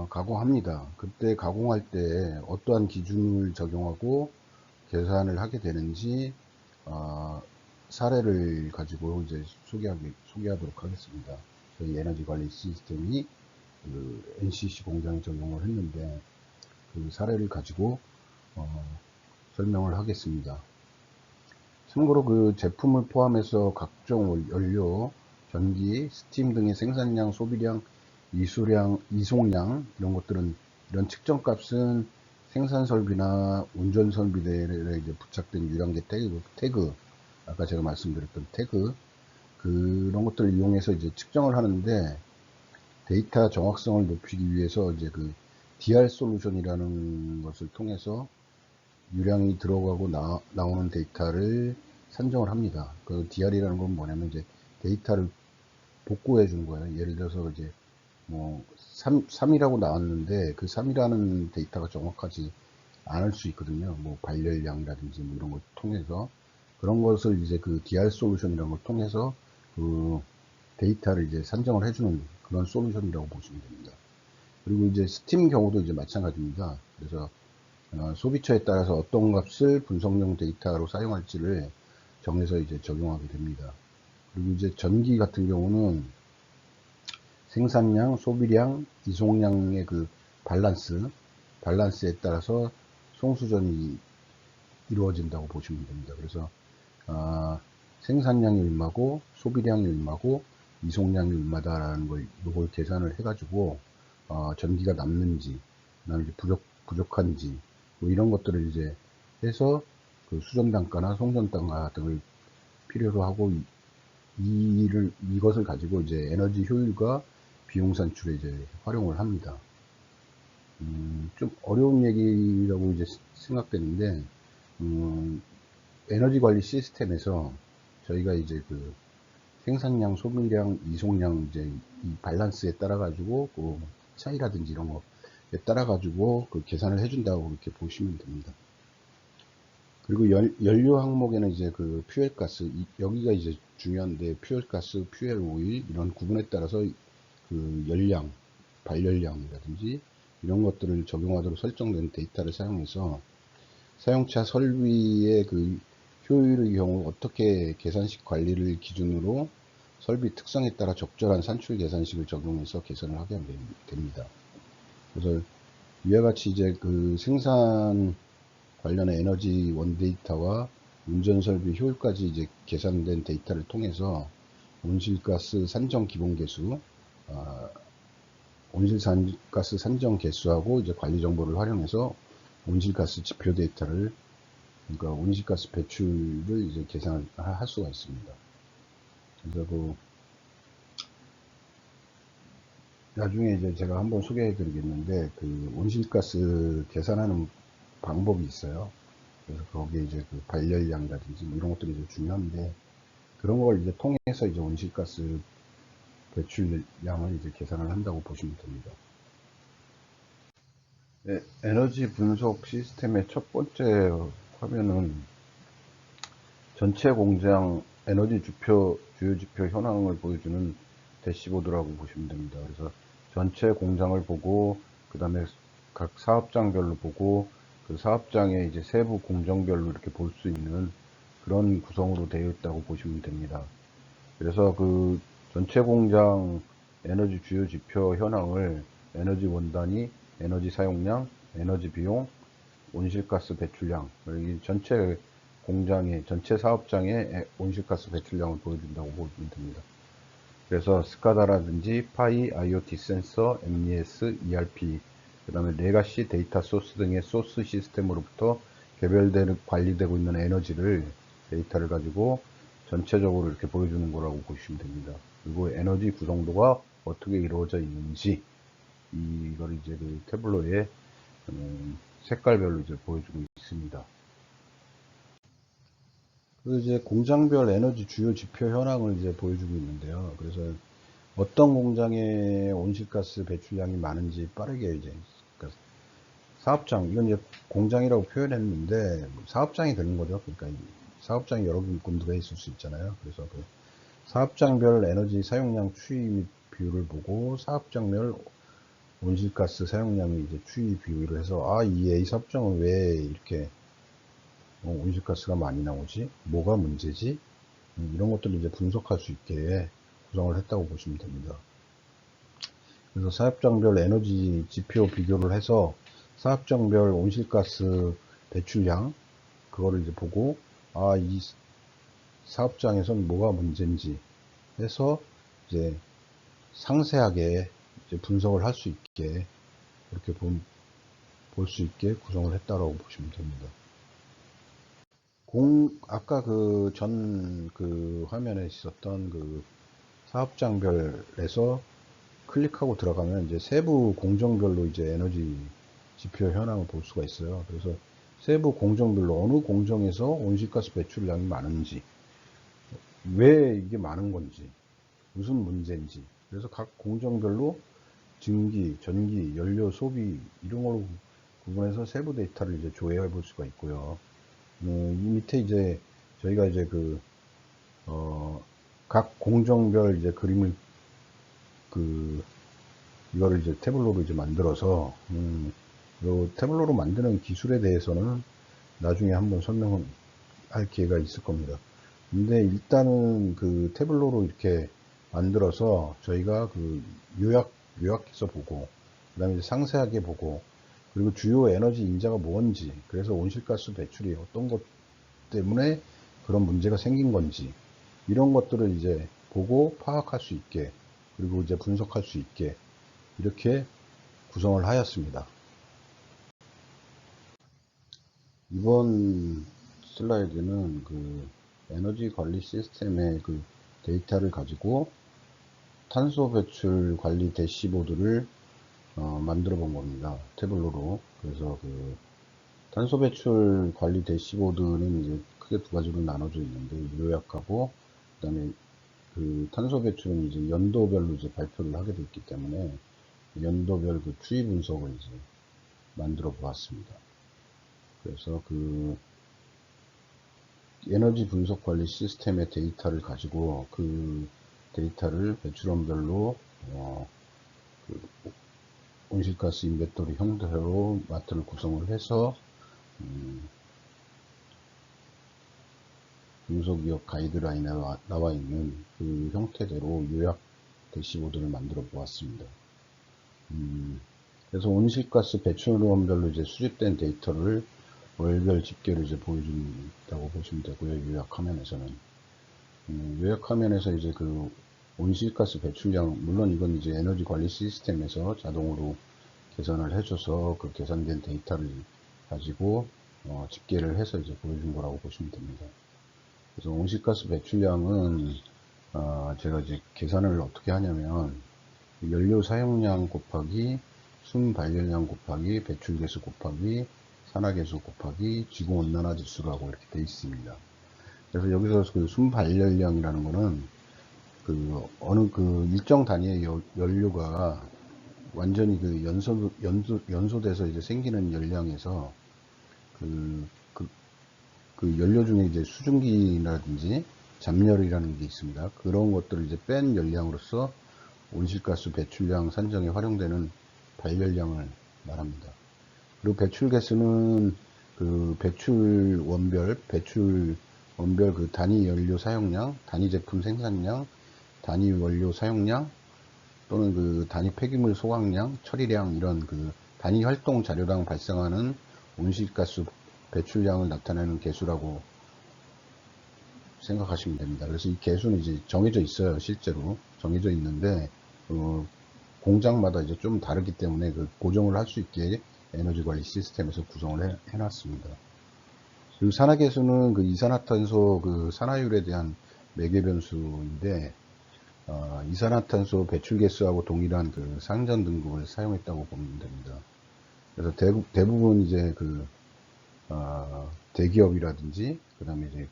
가공합니다. 그때 가공할 때 어떠한 기준을 적용하고 계산을 하게 되는지 사례를 가지고 이제 소개하도록 하겠습니다. 저희 에너지 관리 시스템이 NCC 공장에 적용을 했는데 그 사례를 가지고 설명을 하겠습니다. 참고로 제품을 포함해서 각종 연료, 전기, 스팀 등의 생산량, 소비량, 이송량 이런 것들은 이런 측정값은 생산 설비나 운전 설비들에 이제 부착된 유량계 태그, 아까 제가 말씀드렸던 태그, 그런 것들을 이용해서 이제 측정을 하는데, 데이터 정확성을 높이기 위해서 이제 그 DR 솔루션이라는 것을 통해서 유량이 들어가고 나오는 데이터를 산정을 합니다. 그 DR이라는 건 뭐냐면 이제 데이터를 복구해 주는 거예요. 예를 들어서 이제 뭐 3이라고 나왔는데 그 3이라는 데이터가 정확하지 않을 수 있거든요. 뭐 발열량이라든지 뭐 이런 걸 통해서 그런 것을 이제 그 DR 솔루션이라는 걸 통해서 그 데이터를 이제 산정을 해주는 그런 솔루션이라고 보시면 됩니다. 그리고 이제 스팀 경우도 이제 마찬가지입니다. 그래서 소비처에 따라서 어떤 값을 분석용 데이터로 사용할지를 정해서 이제 적용하게 됩니다. 그리고 이제 전기 같은 경우는 생산량, 소비량, 이송량의 그 밸런스에 따라서 송수전이 이루어진다고 보시면 됩니다. 그래서 생산량이 얼마고 소비량이 얼마고 이송량이 얼마다라는 걸 이걸 계산을 해가지고 전기가 남는지, 그다음에 부족한지 뭐 이런 것들을 이제 해서 그 수전 단가나 송전 단가 등을 필요로 하고 이것을 가지고 이제 에너지 효율과 비용 산출에 이제 활용을 합니다. 좀 어려운 얘기라고 이제 생각되는데, 에너지 관리 시스템에서 저희가 이제 그 생산량, 소비량, 이송량 이제 이 밸런스에 따라 가지고 그 차이라든지 이런 거에 따라 가지고 그 계산을 해준다고 그렇게 보시면 됩니다. 그리고 연료 항목에는 이제 그 퓨엘가스 여기가 이제 중요한데 퓨엘가스, 퓨엘오일 이런 구분에 따라서 그 열량, 발열량이라든지 이런 것들을 적용하도록 설정된 데이터를 사용해서 사용차 설비의 그 효율의 경우 어떻게 계산식 관리를 기준으로 설비 특성에 따라 적절한 산출 계산식을 적용해서 계산을 하게 됩니다. 그래서 이와 같이 이제 그 생산 관련의 에너지 원데이터와 운전 설비 효율까지 이제 계산된 데이터를 통해서 온실가스 산정 기본 계수, 온실가스 산정 개수하고 이제 관리 정보를 활용해서 온실가스 지표 데이터를 그러니까 온실가스 배출을 이제 계산을 할 수가 있습니다. 그래서 그 나중에 이제 제가 한번 소개해 드리겠는데 그 온실가스 계산하는 방법이 있어요. 그래서 거기에 이제 그 발열량이라든지 뭐 이런 것들이 이제 중요한데 그런 걸 이제 통해서 이제 온실가스 배출량을 이제 계산을 한다고 보시면 됩니다. 네, 에너지 분석 시스템의 첫 번째 화면은 전체 공장 에너지 주요 지표 현황을 보여주는 대시보드라고 보시면 됩니다. 그래서 전체 공장을 보고 그 다음에 각 사업장별로 보고 그 사업장의 이제 세부 공정별로 이렇게 볼 수 있는 그런 구성으로 되어 있다고 보시면 됩니다. 그래서 그 전체 공장 에너지 주요 지표 현황을 에너지 원단위, 에너지 사용량, 에너지 비용, 온실가스 배출량, 이 전체 공장의 전체 사업장의 온실가스 배출량을 보여준다고 보시면 됩니다. 그래서 스카다라든지 파이, IoT 센서, MES, ERP, 그 다음에 레가시 데이터 소스 등의 소스 시스템으로부터 개별되는 관리되고 있는 에너지를 데이터를 가지고 전체적으로 이렇게 보여주는 거라고 보시면 됩니다. 그리고 에너지 구성도가 어떻게 이루어져 있는지 이걸 이제 그 태블로에 색깔별로 이제 보여주고 있습니다. 그리고 이제 공장별 에너지 주요 지표 현황을 이제 보여주고 있는데요. 그래서 어떤 공장의 온실가스 배출량이 많은지 빠르게 이제 그러니까 사업장 이건 이제 공장이라고 표현했는데 사업장이 되는 거죠. 그러니까 사업장이 여러 군데가 있을 수 있잖아요. 그래서 그 사업장별 에너지 사용량 추이 및 비율을 보고 사업장별 온실가스 사용량의 이제 추이 비율을 해서 이 A 사업장은 왜 이렇게 온실가스가 많이 나오지? 뭐가 문제지? 이런 것들을 이제 분석할 수 있게 구성을 했다고 보시면 됩니다. 그래서 사업장별 에너지 지표 비교를 해서 사업장별 온실가스 배출량 그거를 이제 보고 이 사업장에선 뭐가 문제인지 해서 이제 상세하게 이제 분석을 할 수 있게 그렇게 볼 수 있게 구성을 했다라고 보시면 됩니다. 아까 그 전 그 화면에 있었던 그 사업장별에서 클릭하고 들어가면 이제 세부 공정별로 이제 에너지 지표 현황을 볼 수가 있어요. 그래서 세부 공정별로 어느 공정에서 온실가스 배출량이 많은지, 왜 이게 많은 건지, 무슨 문제인지, 그래서 각 공정별로 증기, 전기, 연료 소비 이런 걸로 구분해서 세부 데이터를 이제 조회해 볼 수가 있고요. 이 밑에 이제 저희가 이제 각 공정별 이제 그림을 이거를 이제 태블로로 이제 만들어서 요 태블로로 만드는 기술에 대해서는 나중에 한번 설명할 기회가 있을 겁니다. 근데 일단은 그 태블로로 이렇게 만들어서 저희가 그 요약해서 보고, 그 다음에 상세하게 보고, 그리고 주요 에너지 인자가 뭔지, 그래서 온실가스 배출이 어떤 것 때문에 그런 문제가 생긴 건지, 이런 것들을 이제 보고 파악할 수 있게, 그리고 이제 분석할 수 있게, 이렇게 구성을 하였습니다. 이번 슬라이드는 그 에너지 관리 시스템의 그 데이터를 가지고 탄소 배출 관리 대시보드를 만들어 본 겁니다. 태블로로. 그래서 그 탄소 배출 관리 대시보드는 이제 크게 두 가지로 나눠져 있는데, 요약하고, 그 다음에 그 탄소 배출은 이제 연도별로 이제 발표를 하게 됐기 때문에 연도별 그 추이 분석을 이제 만들어 보았습니다. 그래서 그 에너지 분석 관리 시스템의 데이터를 가지고 그 데이터를 배출원별로 그 온실가스 인벤토리 형태로 마트를 구성을 해서 분석기업 가이드라인에 나와 있는 그 형태대로 요약 대시보드를 만들어 보았습니다. 그래서 온실가스 배출원별로 이제 수집된 데이터를 월별 집계로 이제 보여준다고 보시면 되고요. 요약 화면에서는. 요약 화면에서 이제 그 온실가스 배출량, 물론 이건 이제 에너지 관리 시스템에서 자동으로 계산을 해줘서 그 계산된 데이터를 가지고 집계를 해서 이제 보여준 거라고 보시면 됩니다. 그래서 온실가스 배출량은 제가 이제 계산을 어떻게 하냐면 연료 사용량 곱하기 순 발열량 곱하기 배출계수 곱하기 산화계수 곱하기 지구온난화 지수라고 이렇게 되어 있습니다. 그래서 여기서 그 순 발열량이라는 거는 그 어느 그 일정 단위의 연료가 완전히 그 연소돼서 이제 생기는 열량에서 그, 그, 그 연료 중에 이제 수증기라든지 잡열이라는 게 있습니다. 그런 것들을 이제 뺀 열량으로서 온실가스 배출량 산정에 활용되는 발열량을 말합니다. 그리고 배출가스는 그 배출 원별 그 단위 연료 사용량, 단위 제품 생산량, 단위 원료 사용량, 또는 그 단위 폐기물 소각량, 처리량, 이런 그 단위 활동 자료당 발생하는 온실가스 배출량을 나타내는 개수라고 생각하시면 됩니다. 그래서 이 개수는 이제 정해져 있어요. 실제로 정해져 있는데 공장마다 이제 좀 다르기 때문에 그 고정을 할 수 있게 에너지 관리 시스템에서 구성을 해놨습니다. 그리고 산화계수는 그 이산화탄소 그 산화율에 대한 매개 변수인데 이산화탄소 배출계수하고 동일한 그 상전 등급을 사용했다고 보면 됩니다. 그래서 대부분 이제 그 대기업이라든지 그 다음에 이제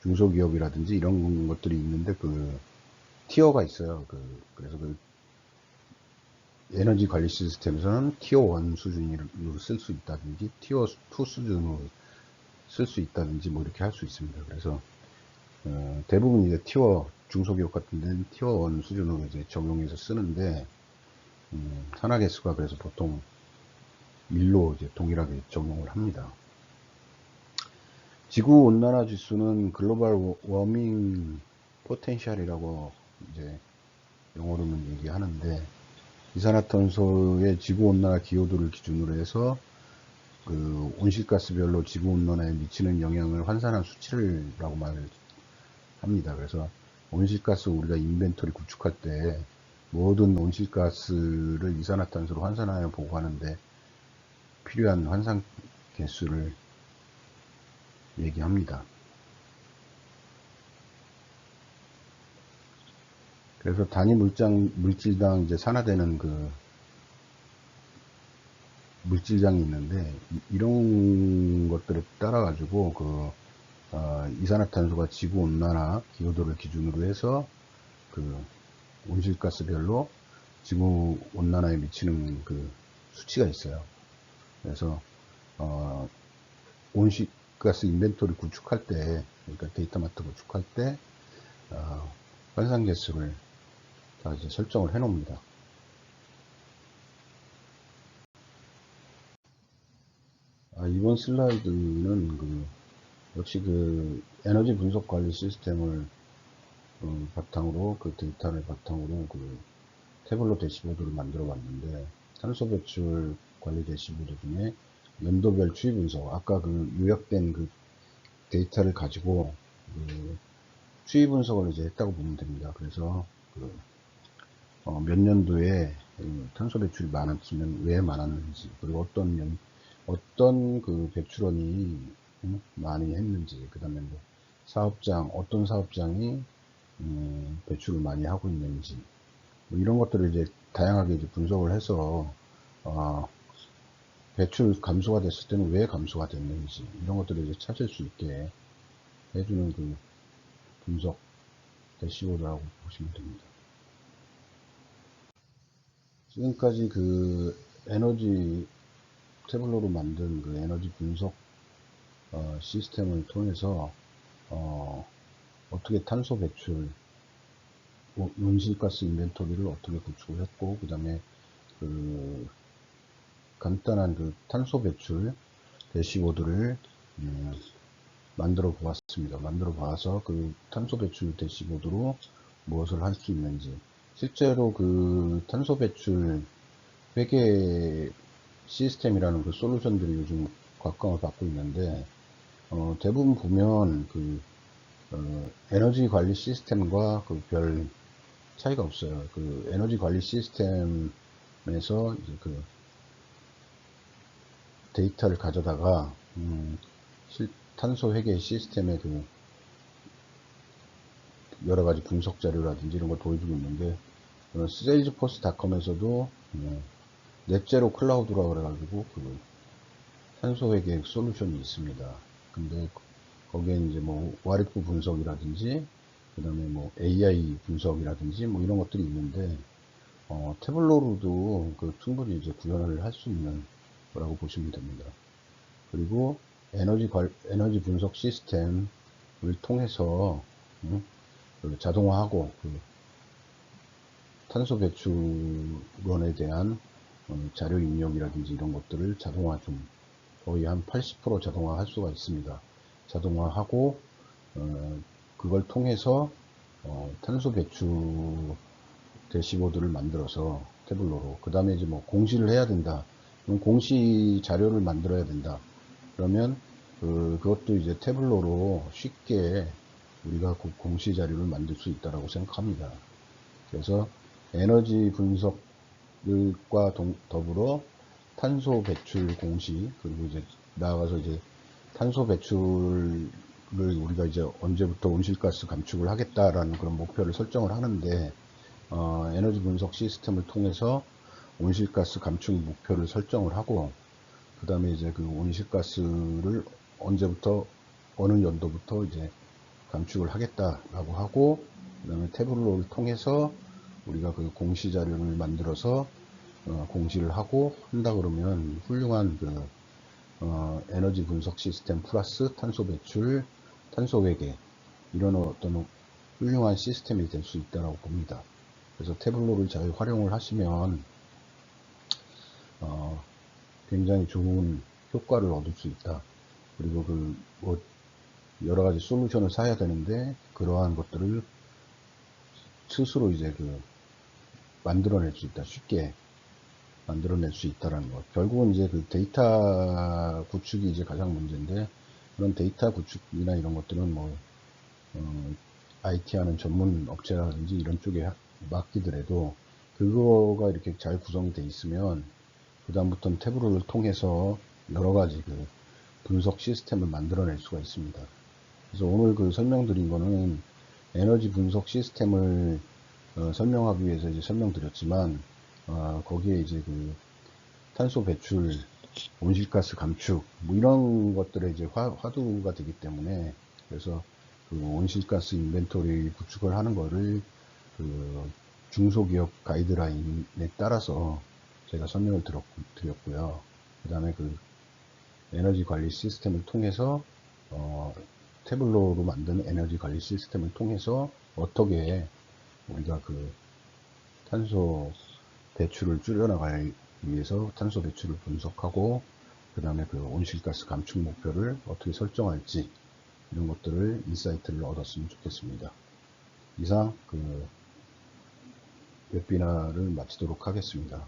중소기업이라든지 이런 것들이 있는데 그 티어가 있어요. 그래서 그 에너지 관리 시스템에서는 티어 1 수준으로 쓸 수 있다든지 티어 2 수준으로 쓸 수 있다든지 뭐 이렇게 할 수 있습니다. 그래서 대부분 이제 티어 중소기업 같은 데는 티어 1 수준으로 이제 적용해서 쓰는데 산화계수가 그래서 보통 1로 이제 동일하게 적용을 합니다. 지구 온난화 지수는 글로벌 워밍 포텐셜이라고 이제 영어로는 얘기하는데, 이산화탄소의 지구 온난화 기여도를 기준으로 해서 그 온실가스별로 지구 온난화에 미치는 영향을 환산한 수치라고 말을 합니다. 그래서 온실가스 우리가 인벤토리 구축할 때 모든 온실가스를 이산화탄소로 환산하여 보고하는데 필요한 환산 개수를 얘기합니다. 그래서 단위 물질당 이제 산화되는 그 물질량이 있는데, 이런 것들을 따라 가지고 이산화탄소가 지구 온난화 기여도를 기준으로 해서 그 온실가스별로 지구 온난화에 미치는 그 수치가 있어요. 그래서 온실가스 인벤토리 구축할 때, 그러니까 데이터마트 구축할 때 환산계수를 다 이제 설정을 해 놓습니다. 이번 슬라이드는 역시 에너지 분석 관리 시스템을 바탕으로, 데이터를 바탕으로 태블로 대시보드를 만들어 봤는데, 탄소 배출 관리 대시보드 중에 연도별 추이 분석, 아까 요약된 데이터를 가지고 추이 분석을 이제 했다고 보면 됩니다. 그래서 몇 년도에 탄소 배출이 많았으면 왜 많았는지, 그리고 어떤 배출원이 많이 했는지, 그 다음에 어떤 사업장이 배출을 많이 하고 있는지, 이런 것들을 이제 다양하게 이제 분석을 해서 배출 감소가 됐을 때는 왜 감소가 됐는지, 이런 것들을 이제 찾을 수 있게 해주는 분석 대시보드라고 보시면 됩니다. 지금까지 에너지 태블로로 만든 에너지 분석 시스템을 통해서 어떻게 탄소 배출, 온실가스 인벤토리를 어떻게 구축을 했고, 그 다음에 간단한 탄소 배출 대시보드를 만들어 보았습니다. 만들어 봐서 탄소 배출 대시보드로 무엇을 할 수 있는지, 실제로 탄소 배출 회계 시스템이라는 솔루션들이 요즘 각광을 받고 있는데, 대부분 보면 에너지 관리 시스템과 별 차이가 없어요. 에너지 관리 시스템에서 이제 데이터를 가져다가 탄소 회계 시스템의 여러 가지 분석 자료라든지 이런 걸 보여주고 있는데, 세일즈포스닷컴에서도 넷제로 클라우드라고 그래가지고 탄소 회계 솔루션이 있습니다. 근데 거기에 이제 와리프 분석이라든지, 그 다음에 AI 분석이라든지 이런 것들이 있는데, 태블로로도 충분히 이제 구현을 할 수 있는 거라고 보시면 됩니다. 그리고 에너지 분석 시스템을 통해서 자동화하고 탄소 배출원에 대한 자료 입력이라든지 이런 것들을 거의 한 80% 자동화 할 수가 있습니다. 자동화하고 그걸 통해서 탄소 배출 대시보드를 만들어서 태블로로, 그 다음에 이제 공시를 해야 된다. 그럼 공시 자료를 만들어야 된다. 그러면 그것도 이제 태블로로 쉽게 우리가 공시 자료를 만들 수 있다라고 생각합니다. 그래서 에너지 분석과 더불어 탄소 배출 공시, 그리고 이제 나아가서 이제 탄소 배출을 우리가 이제 언제부터 온실가스 감축을 하겠다라는 그런 목표를 설정을 하는데, 에너지 분석 시스템을 통해서 온실가스 감축 목표를 설정을 하고, 그 다음에 이제 온실가스를 언제부터, 어느 연도부터 이제 감축을 하겠다라고 하고, 그 다음에 태블로를 통해서 우리가 공시 자료를 만들어서 공시를 하고 한다 그러면 훌륭한 에너지 분석 시스템 플러스 탄소 배출, 탄소 회계, 이런 어떤 훌륭한 시스템이 될 수 있다고 봅니다. 그래서 태블로를 잘 활용을 하시면 굉장히 좋은 효과를 얻을 수 있다. 그리고 여러 가지 솔루션을 사야 되는데, 그러한 것들을 스스로 이제 만들어낼 수 있다. 쉽게 만들어낼 수 있다라는 것. 결국은 이제 데이터 구축이 이제 가장 문제인데, 그런 데이터 구축이나 이런 것들은 IT 하는 전문 업체라든지 이런 쪽에 맡기더라도, 그거가 이렇게 잘 구성이 돼 있으면 그다음부터는 태블로를 통해서 여러 가지 분석 시스템을 만들어낼 수가 있습니다. 그래서 오늘 그 설명드린 거는 에너지 분석 시스템을 설명하기 위해서 이제 설명드렸지만, 거기에 이제 그 탄소 배출, 온실가스 감축, 뭐 이런 것들의 이제 화두가 되기 때문에, 그래서 그 온실가스 인벤토리 구축을 하는 거를 그 중소기업 가이드라인에 따라서 제가 설명을 드렸고요. 그 다음에 그 에너지 관리 시스템을 통해서 태블로로 만든 에너지 관리 시스템을 통해서 어떻게 우리가 그 탄소 배출을 줄여나가기 위해서 탄소 배출을 분석하고 그 다음에 그 온실가스 감축 목표를 어떻게 설정할지 이런 것들을 인사이트를 얻었으면 좋겠습니다. 이상 그 웹비나를 마치도록 하겠습니다.